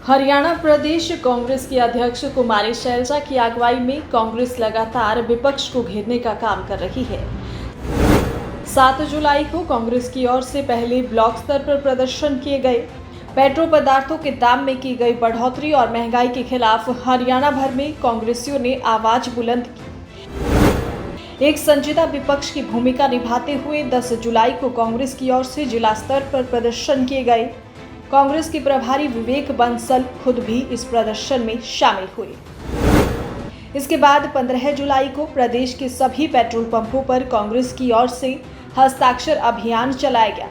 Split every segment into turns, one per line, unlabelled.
हरियाणा प्रदेश कांग्रेस की अध्यक्ष कुमारी शैलजा की अगुवाई में कांग्रेस लगातार विपक्ष को घेरने का काम कर रही है। 7 जुलाई को कांग्रेस की ओर से पहले ब्लॉक स्तर पर प्रदर्शन किए गए। पेट्रोल पदार्थों के दाम में की गई बढ़ोतरी और महंगाई के खिलाफ हरियाणा भर में कांग्रेसियों ने आवाज बुलंद की। एक संजीदा विपक्ष की भूमिका निभाते हुए 10 जुलाई को कांग्रेस की ओर से जिला स्तर पर प्रदर्शन किए गए। कांग्रेस के प्रभारी विवेक बंसल खुद भी इस प्रदर्शन में शामिल हुए। इसके बाद 15 जुलाई को प्रदेश के सभी पेट्रोल पंपों पर कांग्रेस की ओर से हस्ताक्षर अभियान चलाया गया।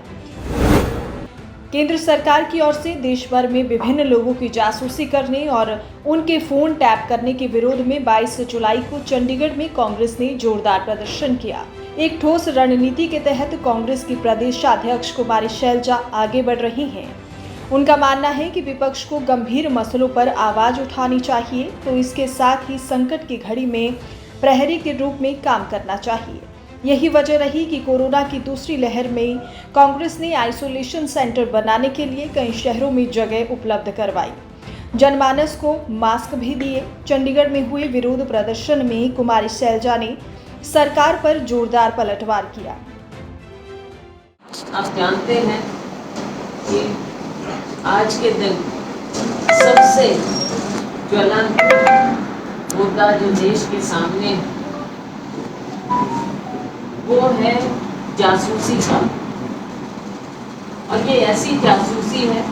केंद्र सरकार की ओर से देश भर में विभिन्न लोगों की जासूसी करने और उनके फोन टैप करने के विरोध में 22 जुलाई को चंडीगढ़ में कांग्रेस ने जोरदार प्रदर्शन किया। एक ठोस रणनीति के तहत कांग्रेस की प्रदेशाध्यक्ष कुमारी शैलजा आगे बढ़ रही हैं। उनका मानना है कि विपक्ष को गंभीर मसलों पर आवाज उठानी चाहिए, तो इसके साथ ही संकट की घड़ी में प्रहरी के रूप में काम करना चाहिए। यही वजह रही कि कोरोना की दूसरी लहर में कांग्रेस ने आइसोलेशन सेंटर बनाने के लिए कई शहरों में जगह उपलब्ध करवाई, जनमानस को मास्क भी दिए। चंडीगढ़ में हुए विरोध प्रदर्शन में कुमारी शैलजा ने सरकार पर जोरदार पलटवार किया।
आप जानते हैं कि आज के दिन सबसे ज्वलंत मुद्दा जो देश के सामने है वो है जासूसी का। और ये ऐसी जासूसी है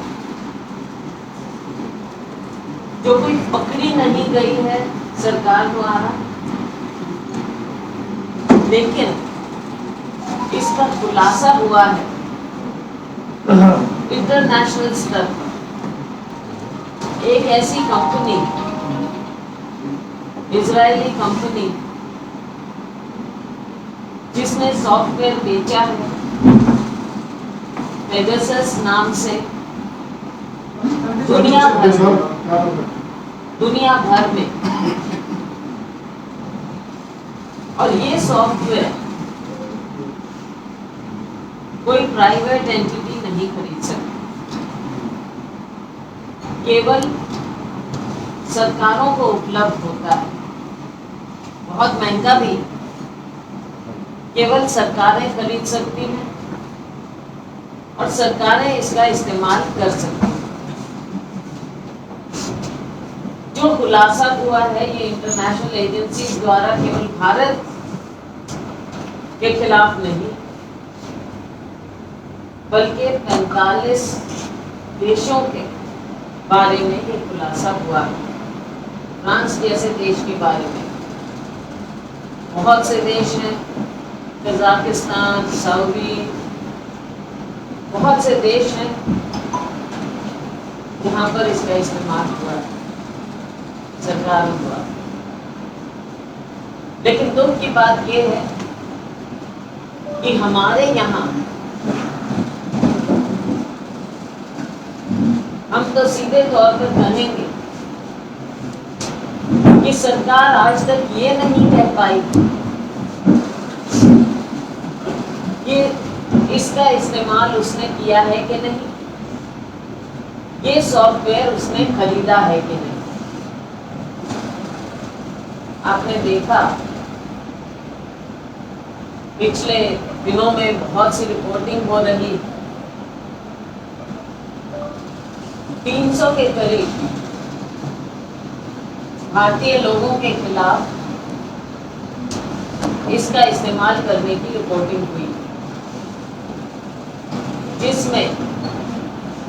जो कोई पकड़ी नहीं गई है सरकार द्वारा, लेकिन इसका खुलासा हुआ है इंटरनेशनल स्तर पर। एक ऐसी कंपनी, इजरायली कंपनी, जिसने सॉफ्टवेयर बेचा है पेगासस नाम से दुनिया भर में, और ये सॉफ्टवेयर कोई प्राइवेट एंटिटी नहीं खरीद सकती, केवल सरकारों को उपलब्ध होता है। बहुत महंगा भी, केवल सरकारें खरीद सकती हैं और सरकारें इसका इस्तेमाल कर सकती हैं। जो खुलासा हुआ है ये इंटरनेशनल एजेंसीज द्वारा केवल भारत के खिलाफ नहीं बल्कि 45 देशों के बारे में ये खुलासा हुआ है। फ्रांस जैसे देश के बारे में, बहुत से देश हैं, कजाकिस्तान, सऊदी, बहुत से देश हैं जहाँ पर इसका इस्तेमाल हुआ है सरकारों द्वारा। लेकिन दुख की बात यह है कि हमारे यहाँ हम तो सीधे तौर पर कहेंगे कि सरकार आज तक ये नहीं कह पाई कि इसका इस्तेमाल उसने किया है कि नहीं, ये सॉफ्टवेयर उसने खरीदा है कि नहीं। आपने देखा पिछले दिनों में बहुत सी रिपोर्टिंग हो रही, 300 के करीब भारतीय लोगों के खिलाफ इसका इस्तेमाल करने की रिपोर्टिंग हुई, जिसमें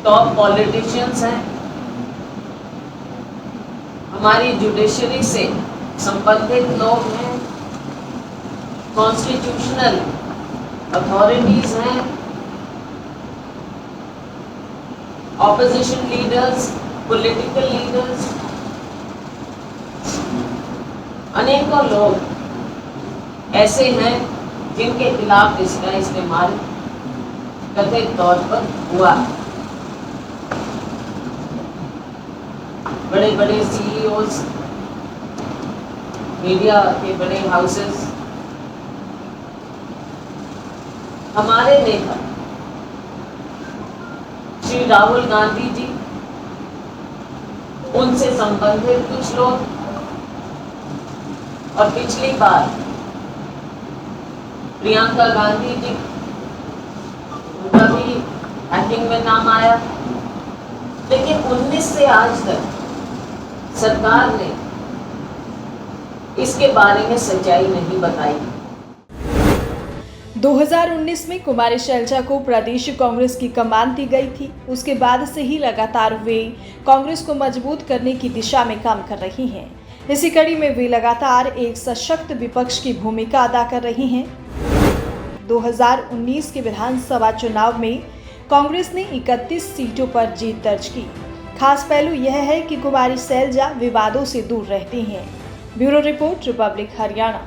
टॉप पॉलिटिशियंस हैं, हमारी जुडिशरी से संबंधित लोग हैं, कॉन्स्टिट्यूशनल अथॉरिटीज हैं, ऑपोजिशन लीडर्स, पॉलिटिकल लीडर्स, अनेकों लोग ऐसे हैं जिनके खिलाफ इसका इस्तेमाल कथित तौर पर हुआ। बड़े बड़े सीईओज, मीडिया के बड़े हाउसेस, हमारे नेता श्री राहुल गांधी जी उनसे संबंधित कुछ लोग, और पिछली बार प्रियंका गांधी जी, उनका भी हैकिंग में नाम आया, लेकिन 19 से आज तक सरकार ने इसके बारे में सच्चाई नहीं बताई।
2019 में कुमारी शैलजा को प्रदेश कांग्रेस की कमान दी गई थी। उसके बाद से ही लगातार वे कांग्रेस को मजबूत करने की दिशा में काम कर रही हैं। इसी कड़ी में वे लगातार एक सशक्त विपक्ष की भूमिका अदा कर रही हैं। 2019 के विधानसभा चुनाव में कांग्रेस ने 31 सीटों पर जीत दर्ज की। खास पहलू यह है कि कुमारी शैलजा विवादों से दूर रहती हैं। Bureau report, Republic Haryana.